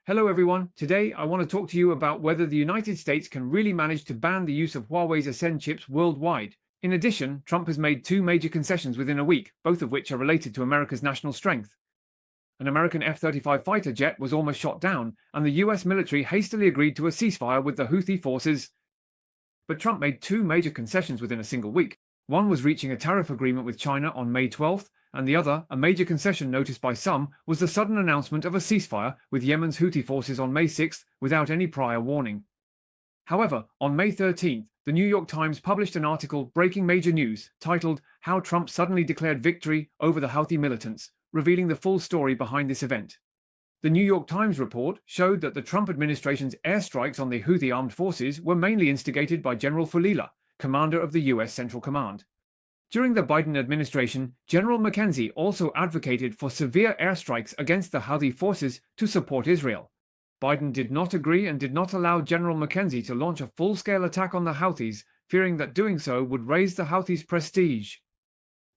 Hello everyone, today I want to talk to you about whether the United States can really manage to ban the use of Huawei's Ascend chips worldwide. In addition, Trump has made two major concessions within a week, both of which are related to America's national strength. An American F-35 fighter jet was almost shot down, and the US military hastily agreed to a ceasefire with the Houthi forces. But Trump made two major concessions within a single week. One was reaching a tariff agreement with China on May 12th, and the other, a major concession noticed by some, was the sudden announcement of a ceasefire with Yemen's Houthi forces on May 6th without any prior warning. However, on May 13th, the New York Times published an article breaking major news titled "How Trump Suddenly Declared Victory Over the Houthi Militants," revealing the full story behind this event. The New York Times report showed that the Trump administration's airstrikes on the Houthi armed forces were mainly instigated by General Fulila, commander of the US Central Command. During the Biden administration, General McKenzie also advocated for severe airstrikes against the Houthi forces to support Israel. Biden did not agree and did not allow General McKenzie to launch a full-scale attack on the Houthis, fearing that doing so would raise the Houthis' prestige.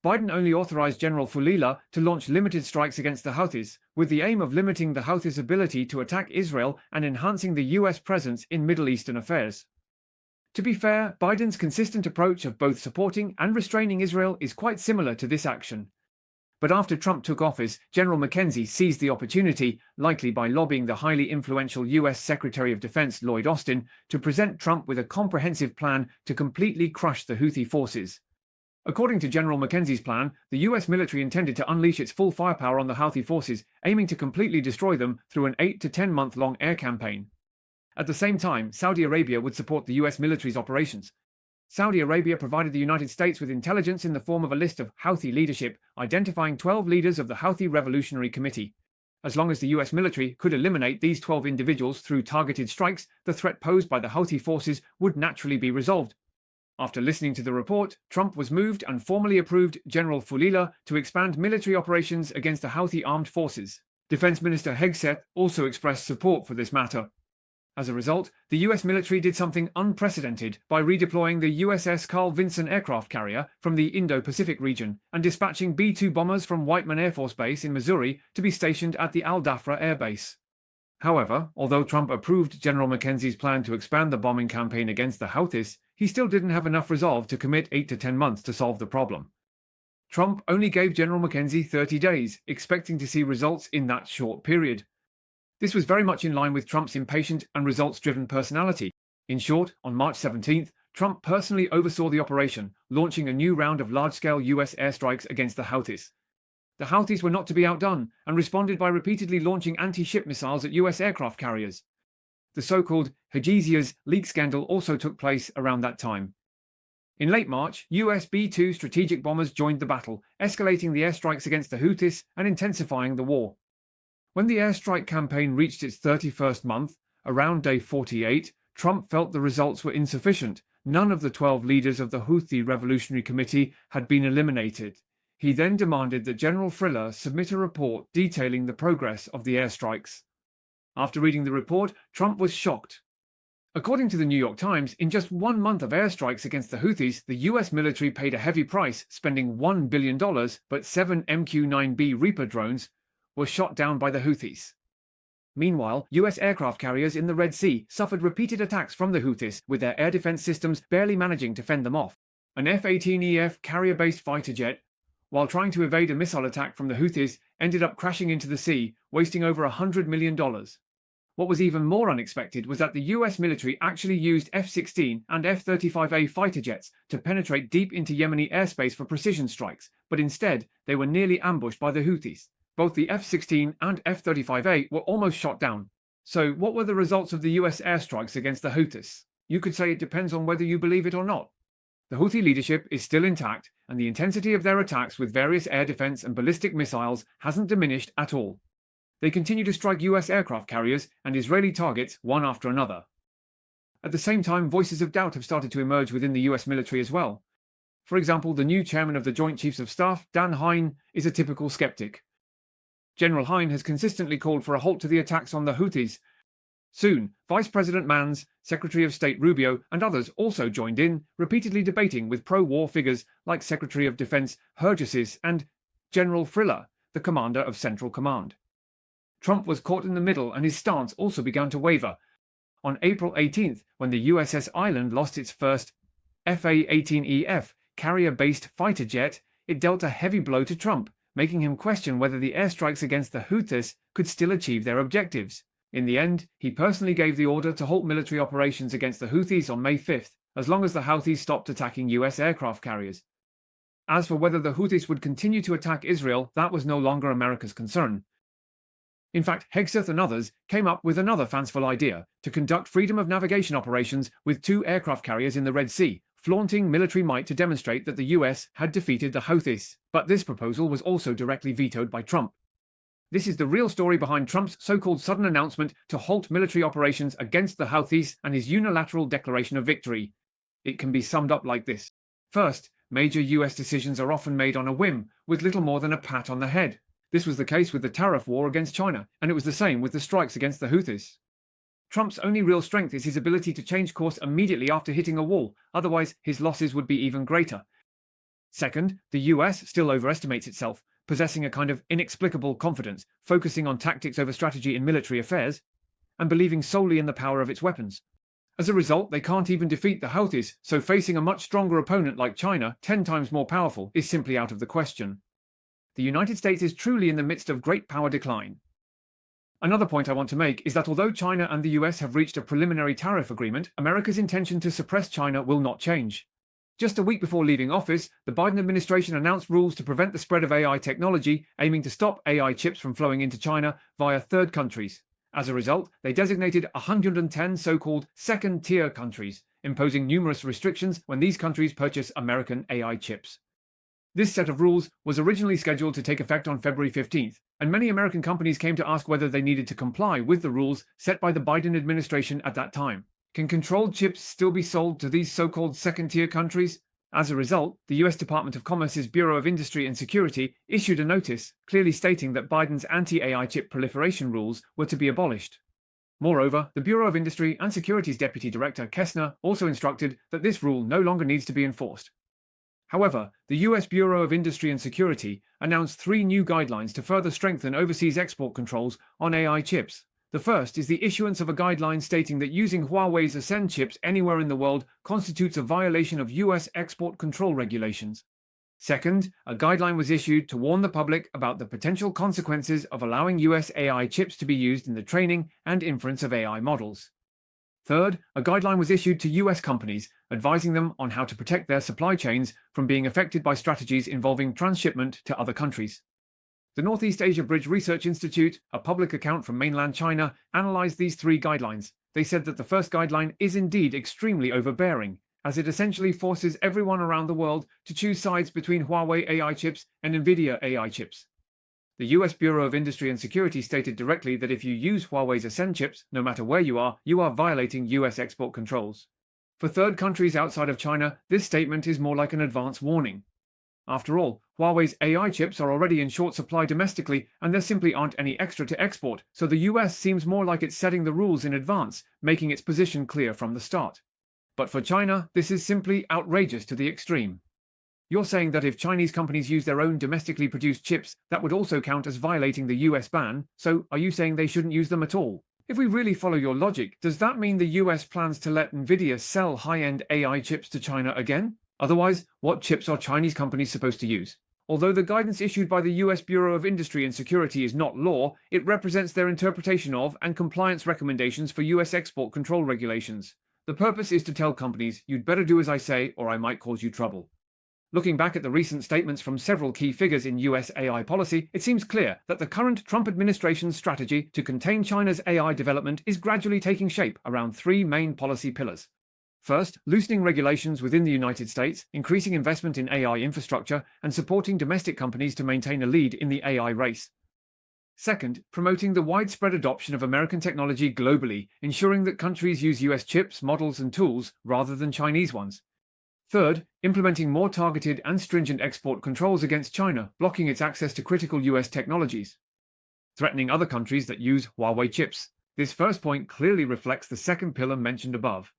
Biden only authorized General Fulila to launch limited strikes against the Houthis, with the aim of limiting the Houthis' ability to attack Israel and enhancing the US presence in Middle Eastern affairs. To be fair, Biden's consistent approach of both supporting and restraining Israel is quite similar to this action. But after Trump took office, General McKenzie seized the opportunity, likely by lobbying the highly influential US Secretary of Defense Lloyd Austin, to present Trump with a comprehensive plan to completely crush the Houthi forces. According to General McKenzie's plan, the US military intended to unleash its full firepower on the Houthi forces, aiming to completely destroy them through an 8 to 10 month-long air campaign. At the same time, Saudi Arabia would support the US military's operations. Saudi Arabia provided the United States with intelligence in the form of a list of Houthi leadership, identifying 12 leaders of the Houthi Revolutionary Committee. As long as the US military could eliminate these 12 individuals through targeted strikes, the threat posed by the Houthi forces would naturally be resolved. After listening to the report, Trump was moved and formally approved General Fulila to expand military operations against the Houthi armed forces. Defense Minister Hegseth also expressed support for this matter. As a result, the US military did something unprecedented by redeploying the USS Carl Vinson aircraft carrier from the Indo-Pacific region and dispatching B-2 bombers from Whiteman Air Force Base in Missouri to be stationed at the Al Dhafra Air Base. However, although Trump approved General McKenzie's plan to expand the bombing campaign against the Houthis, he still didn't have enough resolve to commit 8 to 10 months to solve the problem. Trump only gave General McKenzie 30 days, expecting to see results in that short period. This was very much in line with Trump's impatient and results-driven personality. In short, on March 17th, Trump personally oversaw the operation, launching a new round of large-scale US airstrikes against the Houthis. The Houthis were not to be outdone and responded by repeatedly launching anti-ship missiles at US aircraft carriers. The so-called Hejaziyah leak scandal also took place around that time. In late March, US B-2 strategic bombers joined the battle, escalating the airstrikes against the Houthis and intensifying the war. When the airstrike campaign reached its 31st month, around day 48, Trump felt the results were insufficient. None of the 12 leaders of the Houthi Revolutionary Committee had been eliminated. He then demanded that General Fulila submit a report detailing the progress of the airstrikes. After reading the report, Trump was shocked. According to the New York Times, in just 1 month of airstrikes against the Houthis, the US military paid a heavy price, spending $1 billion, but 7 MQ-9B Reaper drones were shot down by the Houthis. Meanwhile, US aircraft carriers in the Red Sea suffered repeated attacks from the Houthis, with their air defense systems barely managing to fend them off. An F-18EF carrier-based fighter jet, while trying to evade a missile attack from the Houthis, ended up crashing into the sea, wasting over $100 million. What was even more unexpected was that the US military actually used F-16 and F-35A fighter jets to penetrate deep into Yemeni airspace for precision strikes, but instead they were nearly ambushed by the Houthis. Both the F-16 and F-35A were almost shot down. So what were the results of the US airstrikes against the Houthis? You could say it depends on whether you believe it or not. The Houthi leadership is still intact, and the intensity of their attacks with various air defense and ballistic missiles hasn't diminished at all. They continue to strike US aircraft carriers and Israeli targets one after another. At the same time, voices of doubt have started to emerge within the US military as well. For example, the new chairman of the Joint Chiefs of Staff, Dan Hein, is a typical skeptic. General Hein has consistently called for a halt to the attacks on the Houthis. Soon, Vice President Mans, Secretary of State Rubio, and others also joined in, repeatedly debating with pro-war figures like Secretary of Defense Houthis and General Fulila, the commander of Central Command. Trump was caught in the middle and his stance also began to waver. On April 18th, when the USS Island lost its first FA-18EF carrier-based fighter jet, it dealt a heavy blow to Trump, making him question whether the airstrikes against the Houthis could still achieve their objectives. In the end, he personally gave the order to halt military operations against the Houthis on May 5th, as long as the Houthis stopped attacking US aircraft carriers. As for whether the Houthis would continue to attack Israel, that was no longer America's concern. In fact, Hegseth and others came up with another fanciful idea to conduct freedom of navigation operations with 2 aircraft carriers in the Red Sea, flaunting military might to demonstrate that the US had defeated the Houthis. But this proposal was also directly vetoed by Trump. This is the real story behind Trump's so-called sudden announcement to halt military operations against the Houthis and his unilateral declaration of victory. It can be summed up like this. First, major US decisions are often made on a whim, with little more than a pat on the head. This was the case with the tariff war against China, and it was the same with the strikes against the Houthis. Trump's only real strength is his ability to change course immediately after hitting a wall, otherwise his losses would be even greater. Second, the US still overestimates itself, possessing a kind of inexplicable confidence, focusing on tactics over strategy in military affairs, and believing solely in the power of its weapons. As a result, they can't even defeat the Houthis, so facing a much stronger opponent like China, 10 times more powerful, is simply out of the question. The United States is truly in the midst of great power decline. Another point I want to make is that although China and the US have reached a preliminary tariff agreement, America's intention to suppress China will not change. Just a week before leaving office, the Biden administration announced rules to prevent the spread of AI technology, aiming to stop AI chips from flowing into China via third countries. As a result, they designated 110 so-called second-tier countries, imposing numerous restrictions when these countries purchase American AI chips. This set of rules was originally scheduled to take effect on February 15th, and many American companies came to ask whether they needed to comply with the rules set by the Biden administration at that time. Can controlled chips still be sold to these so-called second-tier countries? As a result, the US Department of Commerce's Bureau of Industry and Security issued a notice clearly stating that Biden's anti-AI chip proliferation rules were to be abolished. Moreover, the Bureau of Industry and Security's Deputy Director Kessner also instructed that this rule no longer needs to be enforced. However, the US Bureau of Industry and Security announced 3 new guidelines to further strengthen overseas export controls on AI chips. The first is the issuance of a guideline stating that using Huawei's Ascend chips anywhere in the world constitutes a violation of US export control regulations. Second, a guideline was issued to warn the public about the potential consequences of allowing US AI chips to be used in the training and inference of AI models. Third, a guideline was issued to US companies, advising them on how to protect their supply chains from being affected by strategies involving transshipment to other countries. The Northeast Asia Bridge Research Institute, a public account from mainland China, analyzed these 3 guidelines. They said that the first guideline is indeed extremely overbearing, as it essentially forces everyone around the world to choose sides between Huawei AI chips and NVIDIA AI chips. The US Bureau of Industry and Security stated directly that if you use Huawei's Ascend chips, no matter where you are violating US export controls. For third countries outside of China, this statement is more like an advance warning. After all, Huawei's AI chips are already in short supply domestically, and there simply aren't any extra to export, so the US seems more like it's setting the rules in advance, making its position clear from the start. But for China, this is simply outrageous to the extreme. You're saying that if Chinese companies use their own domestically produced chips, that would also count as violating the US ban, so are you saying they shouldn't use them at all? If we really follow your logic, does that mean the US plans to let NVIDIA sell high-end AI chips to China again? Otherwise, what chips are Chinese companies supposed to use? Although the guidance issued by the US Bureau of Industry and Security is not law, it represents their interpretation of and compliance recommendations for US export control regulations. The purpose is to tell companies, you'd better do as I say or I might cause you trouble. Looking back at the recent statements from several key figures in US AI policy, it seems clear that the current Trump administration's strategy to contain China's AI development is gradually taking shape around 3 main policy pillars. First, loosening regulations within the United States, increasing investment in AI infrastructure, and supporting domestic companies to maintain a lead in the AI race. Second, promoting the widespread adoption of American technology globally, ensuring that countries use US chips, models, and tools rather than Chinese ones. Third, implementing more targeted and stringent export controls against China, blocking its access to critical US technologies. Threatening other countries that use Huawei chips. This first point clearly reflects the second pillar mentioned above.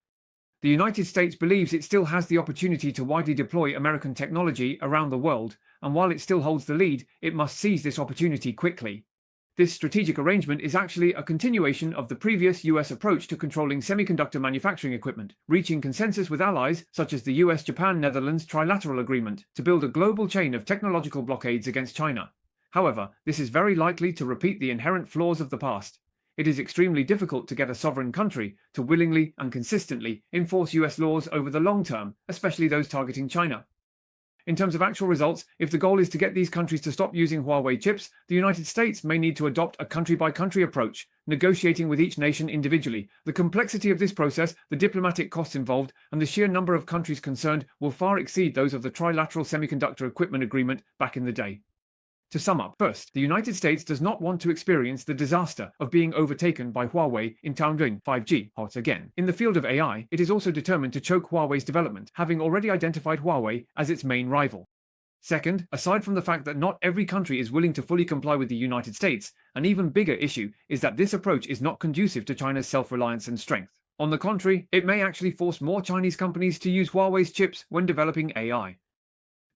The United States believes it still has the opportunity to widely deploy American technology around the world, and while it still holds the lead, it must seize this opportunity quickly. This strategic arrangement is actually a continuation of the previous US approach to controlling semiconductor manufacturing equipment, reaching consensus with allies such as the US, Japan, Netherlands trilateral agreement to build a global chain of technological blockades against China. However, this is very likely to repeat the inherent flaws of the past. It is extremely difficult to get a sovereign country to willingly and consistently enforce US laws over the long term, especially those targeting China. In terms of actual results, if the goal is to get these countries to stop using Huawei chips, the United States may need to adopt a country-by-country approach, negotiating with each nation individually. The complexity of this process, the diplomatic costs involved, and the sheer number of countries concerned will far exceed those of the trilateral semiconductor equipment agreement back in the day. To sum up, first, the United States does not want to experience the disaster of being overtaken by Huawei in Tianjin 5G, hot again. In the field of AI, it is also determined to choke Huawei's development, having already identified Huawei as its main rival. Second, aside from the fact that not every country is willing to fully comply with the United States, an even bigger issue is that this approach is not conducive to China's self-reliance and strength. On the contrary, it may actually force more Chinese companies to use Huawei's chips when developing AI.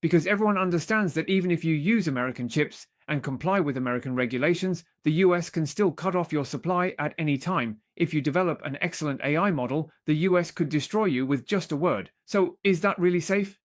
Because everyone understands that even if you use American chips and comply with American regulations, the US can still cut off your supply at any time. If you develop an excellent AI model, the US could destroy you with just a word. So, is that really safe?